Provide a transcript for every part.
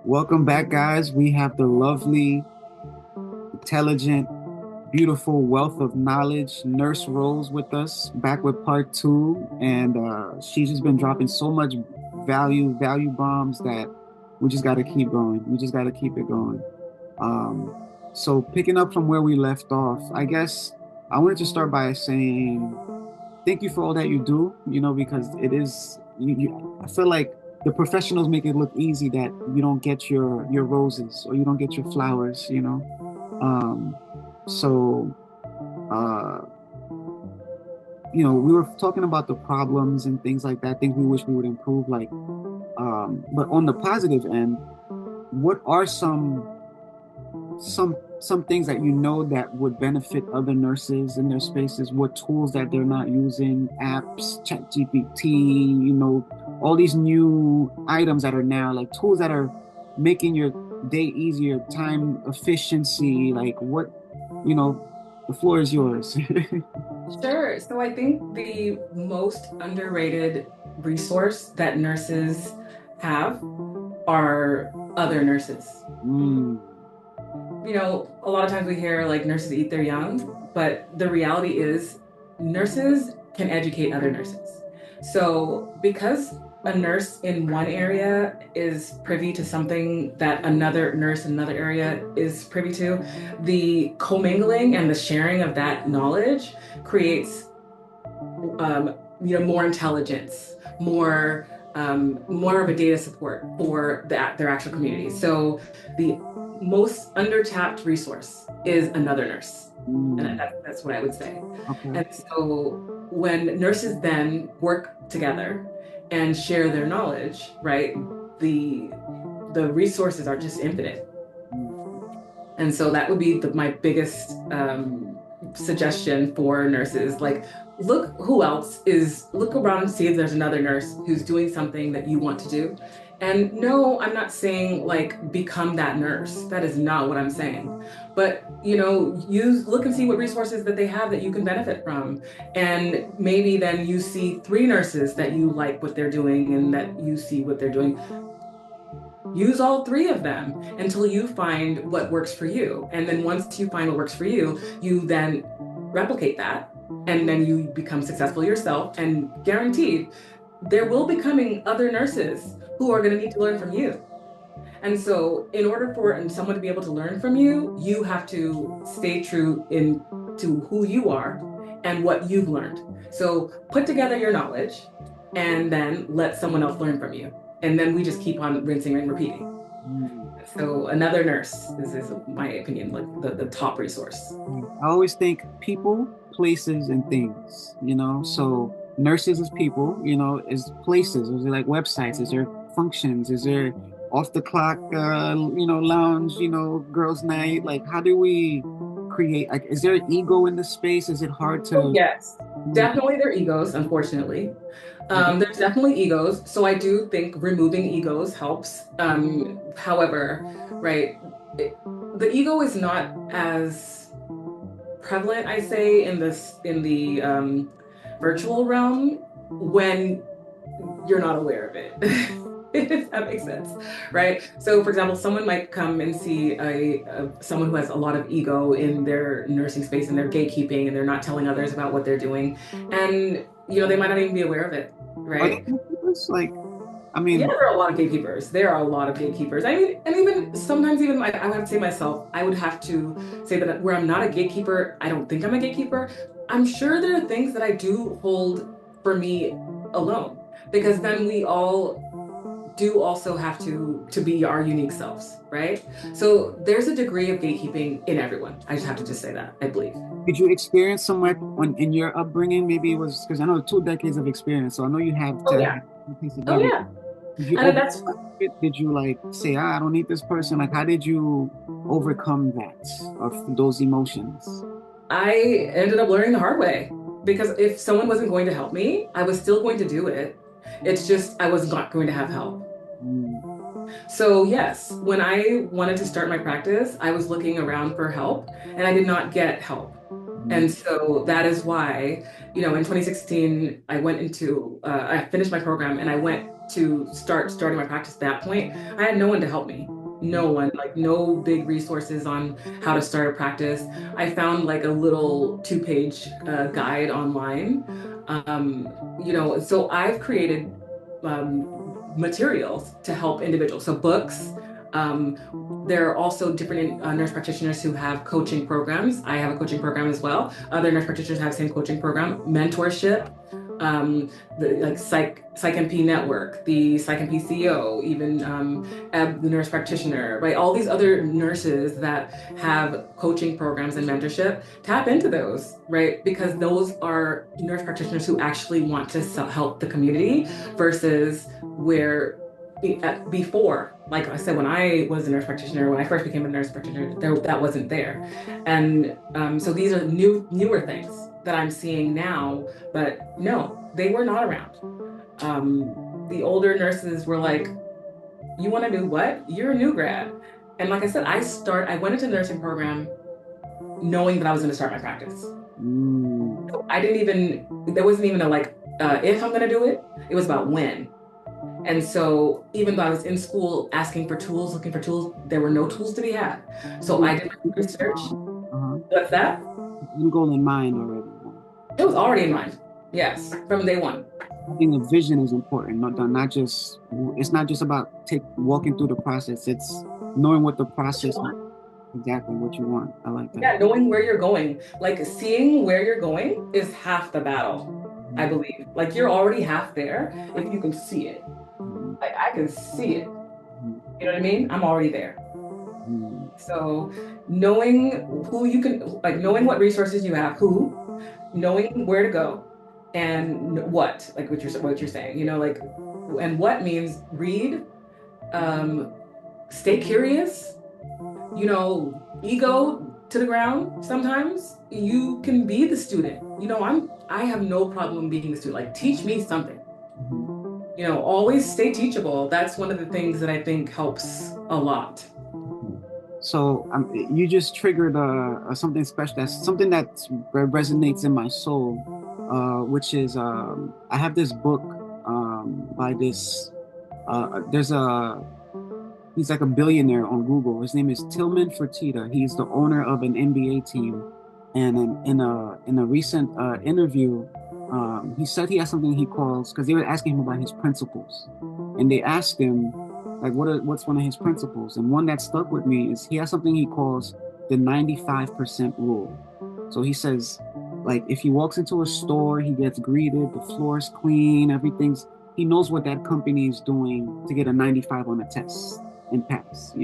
Welcome back, guys. We have the lovely, intelligent, beautiful wealth of knowledge, Nurse Rose with us, back with part two. And she's just been dropping so much value bombs that we just got to keep going. We just got to keep it going. Um, so picking up from where we left off, I guess I wanted to start by saying thank you for all that you do, because it is I feel like the professionals make it look easy that you don't get your roses or you don't get your flowers. Um, so uh, we were talking about the problems and things like that, things we wish we would improve, like but on the positive end, what are some things that that would benefit other nurses in their spaces, what tools that they're not using, apps, chat GPT, all these new items that are now like tools that are making your day easier, time efficiency, like what, you know, the floor is yours. Sure. So I think the most underrated resource that nurses have are other nurses. Mm, A lot of times we hear like nurses eat their young, but the reality is nurses can educate other nurses. So because a nurse in one area is privy to something that another nurse in another area is privy to, the commingling and the sharing of that knowledge creates more intelligence, more of a data support for their actual community. So the most undertapped resource is another nurse, and mm, that's what I would say. okay. And so when nurses then work together and share their knowledge, right, the resources are just infinite. Mm, And so that would be my biggest suggestion for nurses. Like, look around and see if there's another nurse who's doing something that you want to do. And no, I'm not saying like become that nurse. That is not what I'm saying. But, look and see what resources that they have that you can benefit from. And maybe then you see three nurses that you like what they're doing and that you see what they're doing. Use all three of them until you find what works for you. And then once you find what works for you, you then replicate that. And then you become successful yourself. And guaranteed, there will be coming other nurses who are going to need to learn from you. And so, in order for someone to be able to learn from you, you have to stay true to who you are and what you've learned. So, put together your knowledge and then let someone else learn from you. And then we just keep on rinsing and repeating. mm. So, another nurse is my opinion, like the top resource. I always think people, places, and things, So nurses is people, is places. Is there like websites? Is there functions? Is there off the clock, lounge, girls' night? Like, how do we create? Like, is there an ego in the space? Is it hard Oh, to? yes, Mm, definitely their egos, unfortunately. okay. There's definitely egos. So I do think removing egos helps. However, right, the ego is not as prevalent, I say, in the virtual realm when you're not aware of it. If that makes sense, right? So, for example, someone might come and see someone who has a lot of ego in their nursing space and they're gatekeeping and they're not telling others about what they're doing, and they might not even be aware of it, Are they right? gatekeepers? Like, I Yeah, mean, there are a lot of gatekeepers. There are a lot of gatekeepers. I mean, and even sometimes, even I would have to say myself, I would have to say that where I'm not a gatekeeper, I don't think I'm a gatekeeper. I'm sure there are things that I do hold for me alone, because then we all do also have to be our unique selves, right? So there's a degree of gatekeeping in everyone. I just have to just say that, I believe. did you experience somewhat in your upbringing? Maybe it was because I know 2 decades of experience, so I know you have Oh to yeah. have a piece of Oh everything. yeah. Did you And that's overcome it? Did you like say, I don't need this person? Like, how did you overcome that of those emotions? I ended up learning the hard way, because if someone wasn't going to help me, I was still going to do it. It's just I was not going to have help. Mm, So, yes, when I wanted to start my practice, I was looking around for help and I did not get help. mm, And so that is why, in 2016, I finished my program and I went to starting my practice at that point. I had no one to help me. No one, like no big resources on how to start a practice. I found like a little two-page guide online. So I've created materials to help individuals. So books. Um, there are also different nurse practitioners who have coaching programs. I have a coaching program as well. Other nurse practitioners have the same coaching program, mentorship, the like Psych MP Network, the Psych MP CEO, even the nurse practitioner, right? All these other nurses that have coaching programs and mentorship, tap into those, right? Because those are nurse practitioners who actually want to help the community versus where before, like I said, when I was a nurse practitioner, when I first became a nurse practitioner, that wasn't there. And so these are newer things that I'm seeing now, but no, they were not around. The older nurses were like, you want to do what? You're a new grad. And like I said, I went into the nursing program knowing that I was going to start my practice. Mm. So there wasn't even a like, if I'm going to do it, it was about when. And so even though I was in school asking for tools, looking for tools, there were no tools to be had. So I did my research. Uh-huh. What's that? End goal in mind already. It was already in mind. Yes, from day one. I think the vision is important. Not just it's not just about walking through the process. It's knowing what the process is, exactly what you want. I like that. Yeah, knowing where you're going, like seeing where you're going is half the battle, I Mhm. believe. Like you're already half there if you can see it. Mhm. Like I can see it. Mhm. You know what I mean? I'm already there. Mhm. So knowing who you can, like knowing what resources you have, knowing where to go, and what, like what you're saying, like, and what means read, um, stay curious, ego to the ground. Sometimes you can be the student. I have no problem being the student. Like, teach me something. Mhm. Always stay teachable. That's one of the things that I think helps a lot. So you just triggered something special. That's something that resonates in my soul, which is I have this book by this. There's a He's like a billionaire on Google. His name is Tillman Fertitta. He's the owner of an NBA team, and in a recent interview, he said he has something he calls because they were asking him about his principles, and they asked him like what's one of his principles, and one that stuck with me is he has something he calls the 95% rule. So he says like if he walks into a store, he gets greeted, the floor's clean, everything's he knows what that company is doing to get a 95 on a test and pass.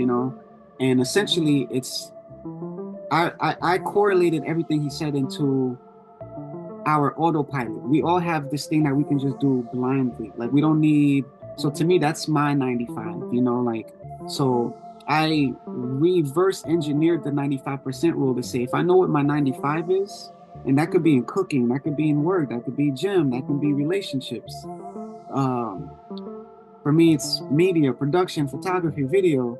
And essentially I correlated everything he said into our autopilot. We all have this thing that we can just do blindly. Like we don't need, so to me, that's my 95, like, so I reverse engineered the 95% rule to say, if I know what my 95 is, and that could be in cooking, that could be in work, that could be gym, that can be relationships. Um, for me, it's media, production, photography, video.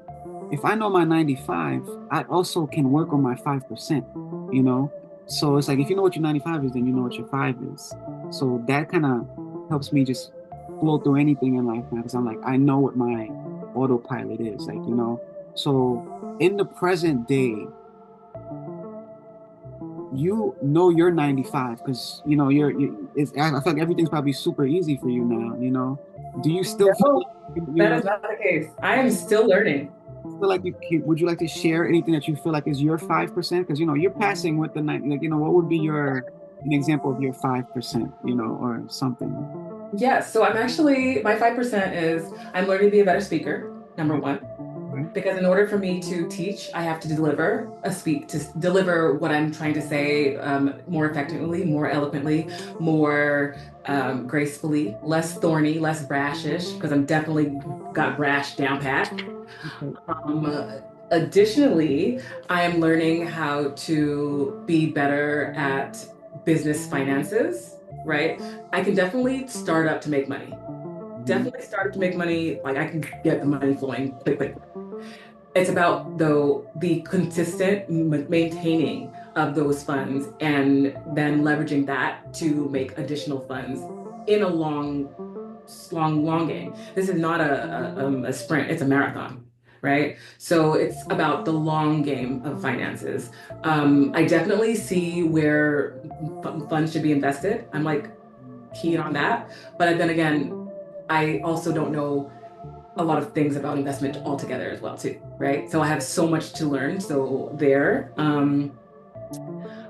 If I know my 95, I also can work on my 5%, you know? So it's like if you know what your 95 is, then you know what your five is. So that kind of helps me just flow through anything in life now because I'm like, I know what my autopilot is, like. So in the present day, you know you're 95 because I feel like everything's probably super easy for you now. Do you still feel No, like that you're is not the case. I am still learning. feel like would you like to share anything that you feel like is your 5%? Because you're passing with the night, like, what would be an example of your 5%, or something? Yes, so my 5% is I'm learning to be a better speaker, number one. Okay. Because in order for me to teach, I have to to deliver what I'm trying to say more effectively, more eloquently, more gracefully, less thorny, less brashish, because I'm definitely got brash down pat. Okay. Additionally, I am learning how to be better at business finances, right? I can definitely start up to make money. Mhm. Definitely start up to make money. Like I can get the money flowing quick. It's about though the consistent maintaining of those funds and then leveraging that to make additional funds in a long game. This is not a sprint; it's a marathon, right? So it's about the long game of finances. I definitely see where funds should be invested. I'm like keen on that. But then again, I also don't know a lot of things about investment altogether as well too, right? So I have so much to learn. So there.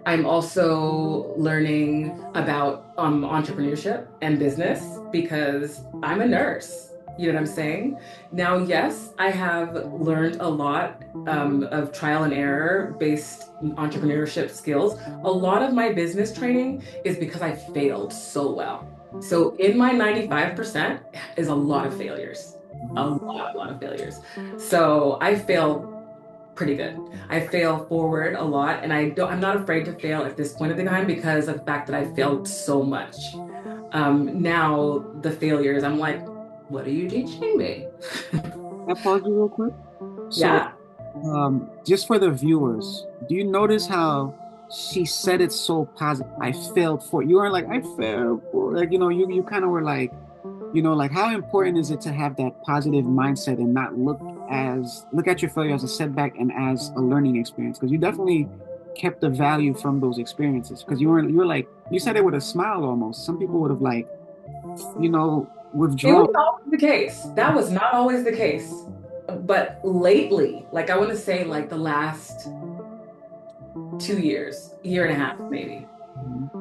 I'm also learning about entrepreneurship and business because I'm a nurse. You know what I'm saying? Now, yes, I have learned a lot of trial and error based entrepreneurship skills. A lot of my business training is because I failed so well. So in my 95% is a lot of failures, a lot of failures. So I fail pretty good. I fail forward a lot, and I'm not afraid to fail at this point of the time because of the fact that I failed so much. Now the failures, I'm like, what are you teaching me? Can I pause you real quick? So, Yeah. just for the viewers, do you notice how she said it so positive? I failed for you weren't like I failed for like you kind of were like like how important is it to have that positive mindset and not look at your failure as a setback and as a learning experience? Because you definitely kept the value from those experiences because you were like you said it with a smile almost. Some people would have like It withdrawn. was always the case. That was not always the case. But lately, like I want to say like the last 2 years, year and a half maybe,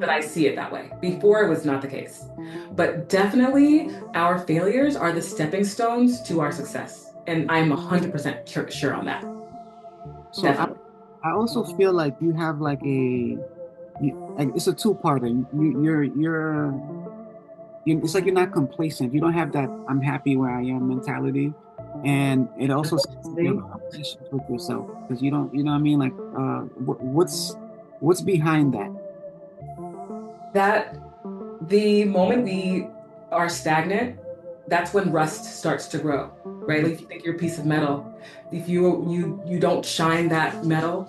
that I see it that way. Before it was not the case. But definitely our failures are the stepping stones to our success. And I'm 100% sure on that. So Definitely. I also feel like you have like like it's a two-parter. It's like you're not complacent. You don't have that I'm happy where I am mentality. And it also says that you have a relationship with yourself because you don't, you know what I mean? Like, what's behind that? That the moment we are stagnant, that's when rust starts to grow, right? Like if you think you're a piece of metal, if you don't shine that metal,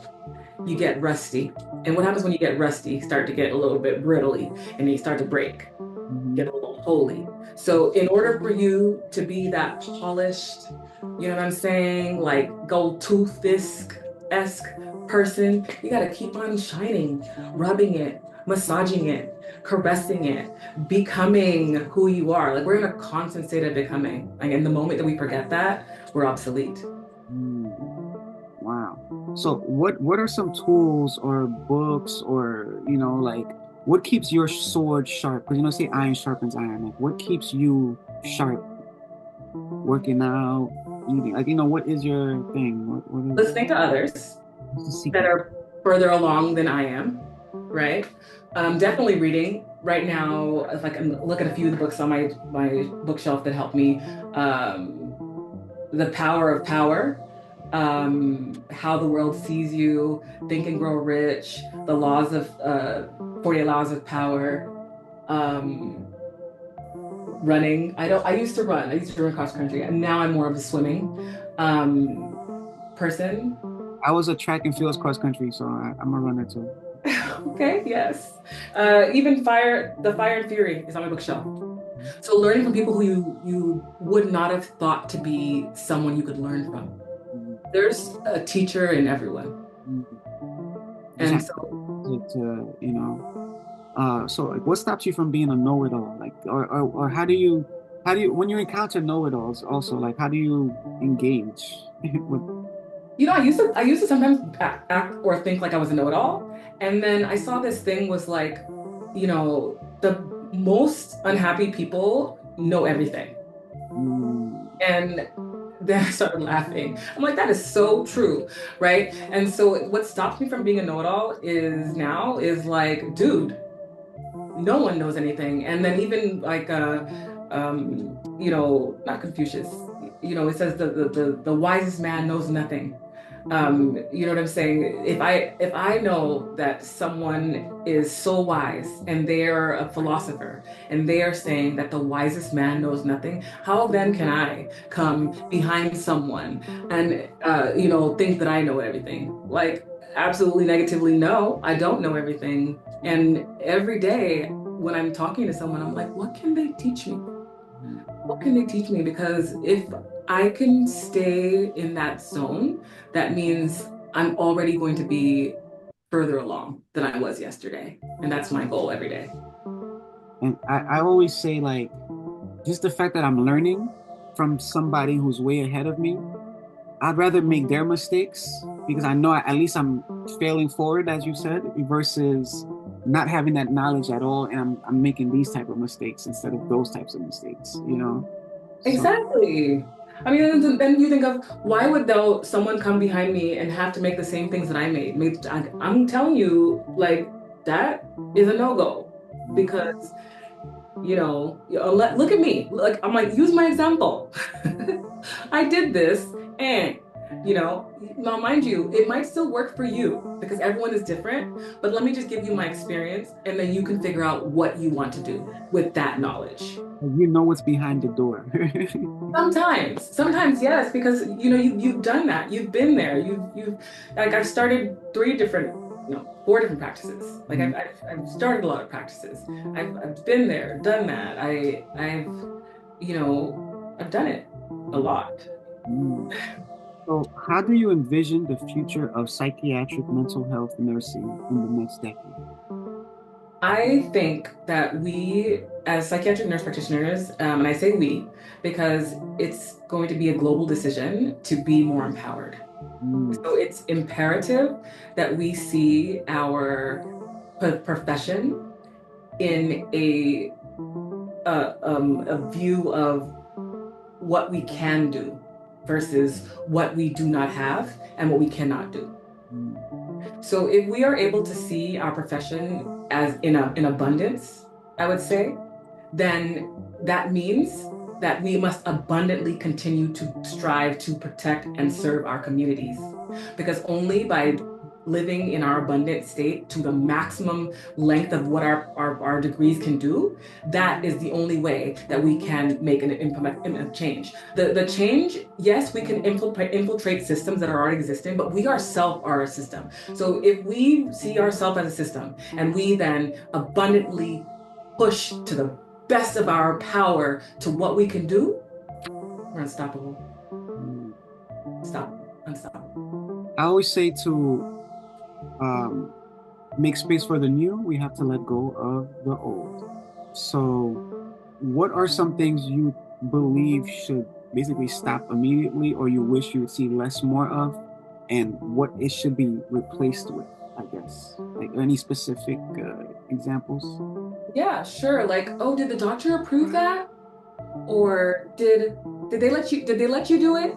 you get rusty. And what happens when you get rusty? You start to get a little bit brittly and you start to break, Mhm. get a little holy. So in order for you to be that polished, you know what I'm saying? Like gold tooth-esque person, you got to keep on shining, rubbing it, massaging it, caressing it, becoming who you are. Like we're in a constant state of becoming. Like in the moment that we forget that, we're obsolete. Mm, wow. So what are some tools or books or like what keeps your sword sharp? Because say iron sharpens iron. Like what keeps you sharp? Working out, eating. Like what is your thing? Listening to others what's the that secret? are further along than I am, right? Definitely reading right now. If I can look at a few of the books on my bookshelf that help me, um, The Power of Power, How the World Sees You, Think and Grow Rich, The Laws of 48 Laws of Power, um, running. I don't. I used to run. I used to run cross country, and now I'm more of a swimming um, person. I was a track and field cross country, so I'm a runner too. Okay, yes. Even the Fire and Fury is on my bookshelf. So learning from people who you would not have thought to be someone you could learn from. Mhm. There's a teacher in everyone. Mhm. Just And have so so like what stops you from being a know-it-all? Like or how do you when you encounter know-it-alls also like how do you engage with I used to sometimes act or think like I was a know-it-all. And then I saw this thing was like, the most unhappy people know everything. mm, And then I started laughing. I'm like, that is so true, right? And so what stops me from being a know-it-all is like, dude, no one knows anything. And then even like not Confucius, it says the wisest man knows nothing. You know what I'm saying? If I know that someone is so wise and they're a philosopher and they are saying that the wisest man knows nothing, how then can I come behind someone and think that I know everything? Like absolutely negatively, no, I don't know everything. And every day when I'm talking to someone, I'm like, what can they teach me? What can they teach me? Because if I can stay in that zone, that means I'm already going to be further along than I was yesterday. And that's my goal every day. And I always say, like, just the fact that I'm learning from somebody who's way ahead of me, I'd rather make their mistakes because I know at least I'm failing forward, as you said, versus not having that knowledge at all, and I'm making these type of mistakes instead of those types of mistakes, you know? So Exactly. I mean, and then you think of why would though someone come behind me and have to make the same things that I made? I'm telling you, like that is a no-go because look at me. Like I'm like, use my example. I did this, and now mind you, it might still work for you because everyone is different. But let me just give you my experience, and then you can figure out what you want to do with that knowledge. you know what's behind the door. Sometimes yes, because you've done that. You've been there. You've like I've started three different, no, four different practices. Like I've started a lot of practices. I've been there, done that. You know, I've done it a lot. Mm. So, how do you envision the future of psychiatric mental health nursing in the next decade? I think that we, as psychiatric nurse practitioners, and I say we because it's going to be a global decision to be more empowered. Mm, So it's imperative that we see our profession in a view of what we can do versus what we do not have and what we cannot do. mm, So if we are able to see our profession as in abundance, I would say, then that means that we must abundantly continue to strive to protect and serve our communities. Because only by living in our abundant state to the maximum length of what our degrees can do, that is the only way that we can make an implement change. The change, yes, we can infiltrate systems that are already existing, but we ourselves are a system. So if we see ourselves as a system and we then abundantly push to the best of our power to what we can do, we're unstoppable. mm. Unstoppable. Unstoppable. I always say to um, make space for the new, we have to let go of the old. So, what are some things you believe should basically stop immediately, or you wish you would see less more of, and what it should be replaced with, I guess? Like any specific examples? Yeah, sure. Like, oh, did the doctor approve that? Or did they let you do it?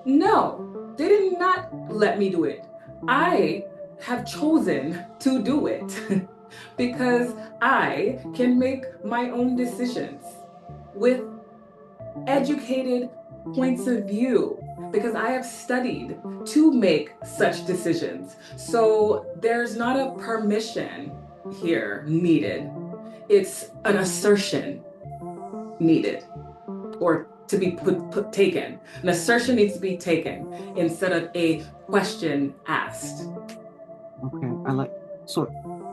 No, they did not let me do it. I have chosen to do it because I can make my own decisions with educated points of view because I have studied to make such decisions. So there's not a permission here needed. It's an assertion needed or to be taken. An assertion needs to be taken instead of a question asked. Okay, I like. So,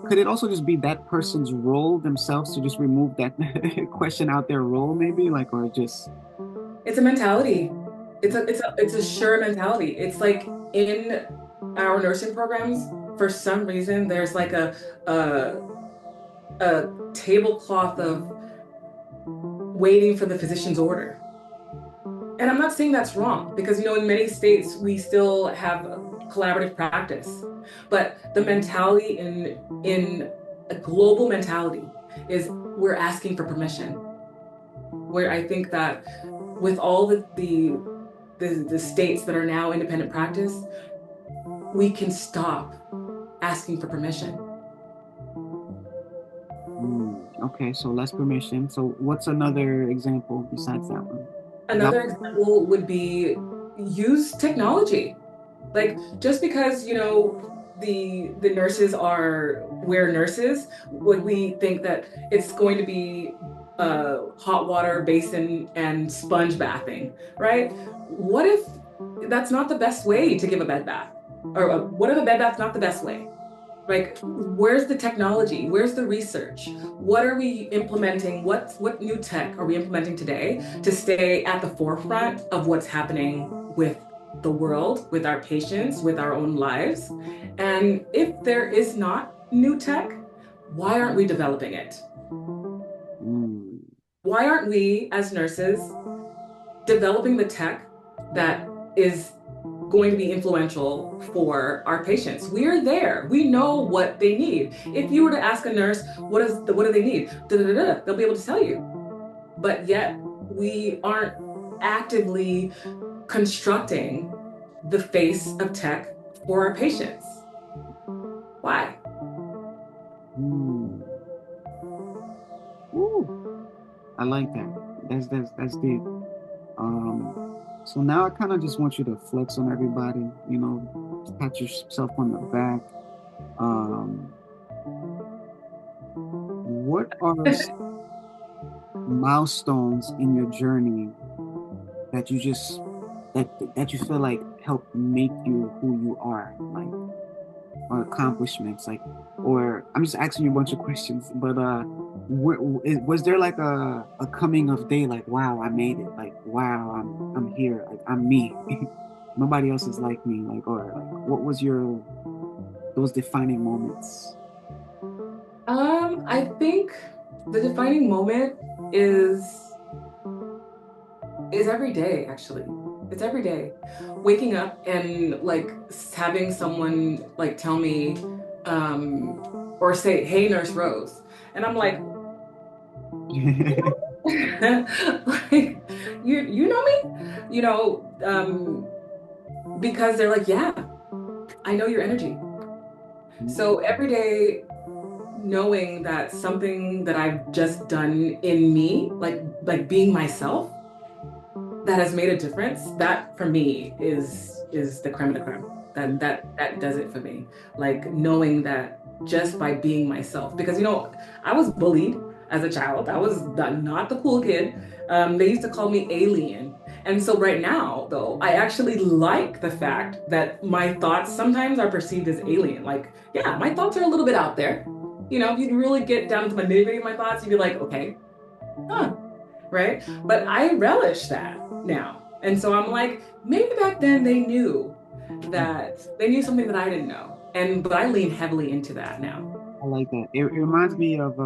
could it also just be that person's role themselves to just remove that question out their role, maybe, like, or just. It's a mentality. It's a sure mentality. It's like in our nursing programs, for some reason, there's like a a tablecloth of waiting for the physician's order. And I'm not saying that's wrong because, in many states, we still have collaborative practice. But the mentality in a global mentality is we're asking for permission. Where I think that with all the states that are now independent practice, we can stop asking for permission. Okay, so less permission. So, what's another example besides that one? Another example would be use technology. Like just because, the nurses are we're nurses, would we think that it's going to be hot water basin and sponge bathing, right? What if that's not the best way to give a bed bath? Or what if a bed bath's not the best way? Like, where's the technology? Where's the research? What are we implementing? What new tech are we implementing today to stay at the forefront of what's happening with the world, with our patients, with our own lives? And if there is not new tech, why aren't we developing it? Mm, Why aren't we, as nurses, developing the tech that is going to be influential for our patients? We are there. We know what they need. If you were to ask a nurse, what do they need? Da, da, da, da, they'll be able to tell you. But yet we aren't actively constructing the face of tech for our patients. Why? mm. Ooh, I like that. That's deep. Um, so now I kind of just want you to flex on everybody, pat yourself on the back. Um, what are milestones in your journey that you just that you feel like help make you who you are, like, or accomplishments, like, or I'm just asking you a bunch of questions, but was there like a coming of day, like, wow, I made it, like, wow, I'm here, like, I'm me, nobody else is like me, like, or like, what was your those defining moments? I think the defining moment is is every day, actually. It's every day. Waking up and like having someone like tell me um or say, "Hey, Nurse Rose." And I'm like, like you know me? You know, because they're like, "Yeah, I know your energy." So every day knowing that something that I've just done in me, like being myself, that has made a difference, that for me is the creme de la creme. That does it for me. Like knowing that just by being myself, because I was bullied as a child. I was not the cool kid. They used to call me alien. And so right now, though, I actually like the fact that my thoughts sometimes are perceived as alien. Like, yeah, my thoughts are a little bit out there. If you really get down to the nitty-gritty of my thoughts, you'd be like, okay, huh, right? But I relish that now. And so I'm like, maybe back then they knew something that I didn't know. But I lean heavily into that now. I like that. It reminds me of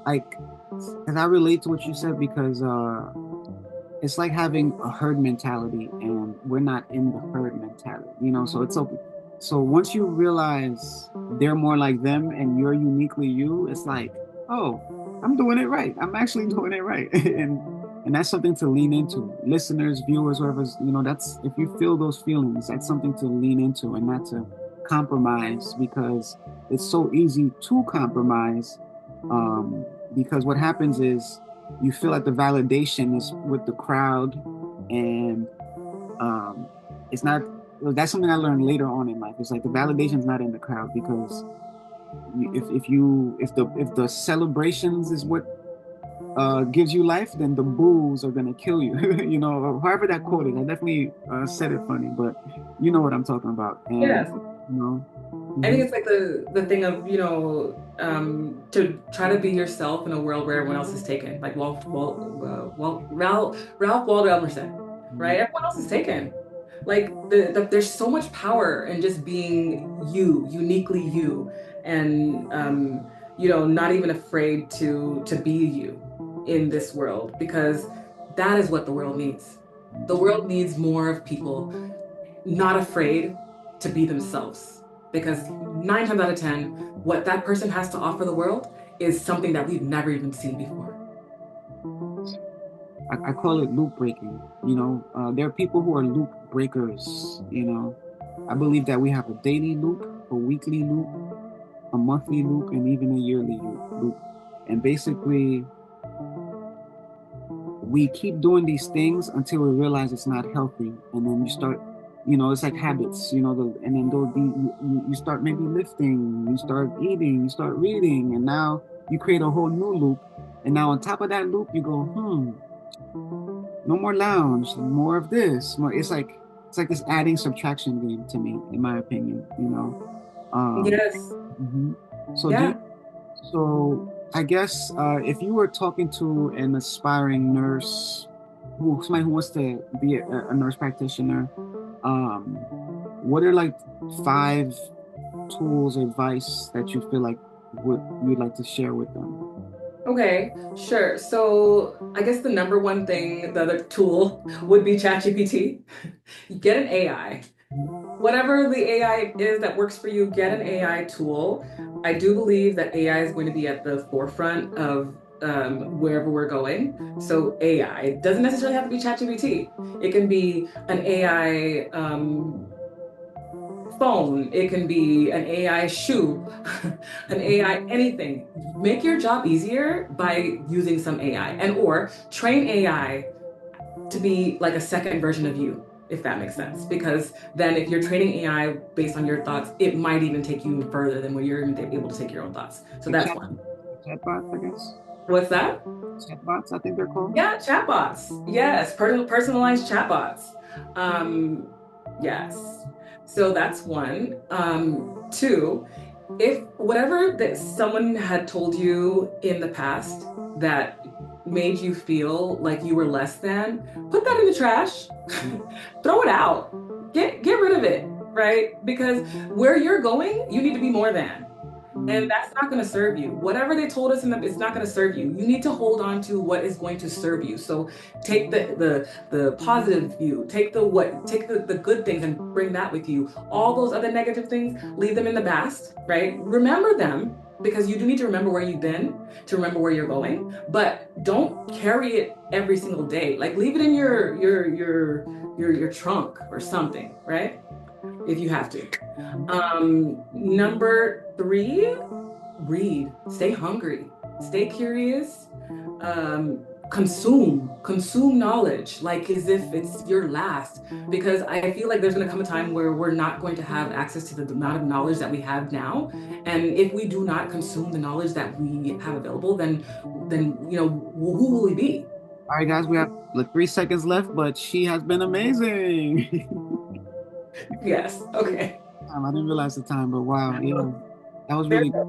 like, because I relate to what you said, because it's like having a herd mentality, and we're not in the herd mentality, so it's okay. So once you realize they're more like them and you're uniquely you, it's like, oh, I'm doing it right. I'm actually doing it right. And that's something to lean into. Listeners, viewers, whoever's, that's, if you feel those feelings, that's something to lean into and not to compromise, because it's so easy to compromise. Because what happens is you feel like the validation is with the crowd, and um, it's not. That's something I learned later on in life. It's like the validation is not in the crowd, because if the celebrations is what gives you life, then the boos are gonna kill you. Or however that quote is. I definitely said it funny, but you know what I'm talking about. And Yes. you know, I think mhm. it's like the thing of, to try to be yourself in a world where everyone else is taken. Like Ralph Waldo Emerson, right? Everyone else is taken. Like there's so much power in just being you, uniquely you, and not even afraid to be you in this world, because that is what the world needs. The world needs more of people not afraid to be themselves. Because 9 times out of 10, what that person has to offer the world is something that we've never even seen before. I call it loop breaking. There are people who are loop breakers. I believe that we have a daily loop, a weekly loop, a monthly loop, and even a yearly loop. And basically, we keep doing these things until we realize it's not healthy, and then you start. It's like habits. And then you start maybe lifting, you start eating, you start reading, and now you create a whole new loop. And now on top of that loop, you go, no more lounge, more of this. More, it's like this adding subtraction game to me, in my opinion. Um, Yes. mhm. So do you, Yeah. so I guess if you were talking to an aspiring nurse, somebody who wants to be a nurse practitioner, um, what are like five tools or advice that you feel like would you'd like to share with them? Okay, sure. So I guess the number one thing, the other tool would be ChatGPT. Get an AI. Whatever the AI is that works for you, get an AI tool. I do believe that AI is going to be at the forefront of wherever we're going. So AI, it doesn't necessarily have to be ChatGPT. It can be an AI phone, it can be an AI shoe, an AI anything. Make your job easier by using some AI and or train AI to be like a second version of you, if that makes sense. Because then if you're training AI based on your thoughts, it might even take you even further than when you're even able to take your own thoughts. So Like that's one. chatbots, I guess. What's that? Chatbots, I think they're called. Yeah, chatbots. Yes, personalized chatbots. Um, yes. So that's one. Two, if whatever that someone had told you in the past that made you feel like you were less than, put that in the trash. Throw it out. Get rid of it, right? Because where you're going, you need to be more than. And Mm, that's not going to serve you. Whatever they told us in the, it's not going to serve you. You need to hold on to what is going to serve you. So take the positive view, take the good things and bring that with you. All those other negative things, leave them in the past, right? Remember them because you do need to remember where you've been to remember where you're going, but don't carry it every single day. Like leave it in your trunk or something, right? If you have to. Number three, read, stay hungry, stay curious, consume knowledge like as if it's your last. Because I feel like there's going to come a time where we're not going to have access to the amount of knowledge that we have now. And if we do not consume the knowledge that we have available, then who will we be? all right, guys, we have like 3 seconds left, but she has been amazing. Yes. Okay. I didn't realize the time, but wow, yeah, that was really Very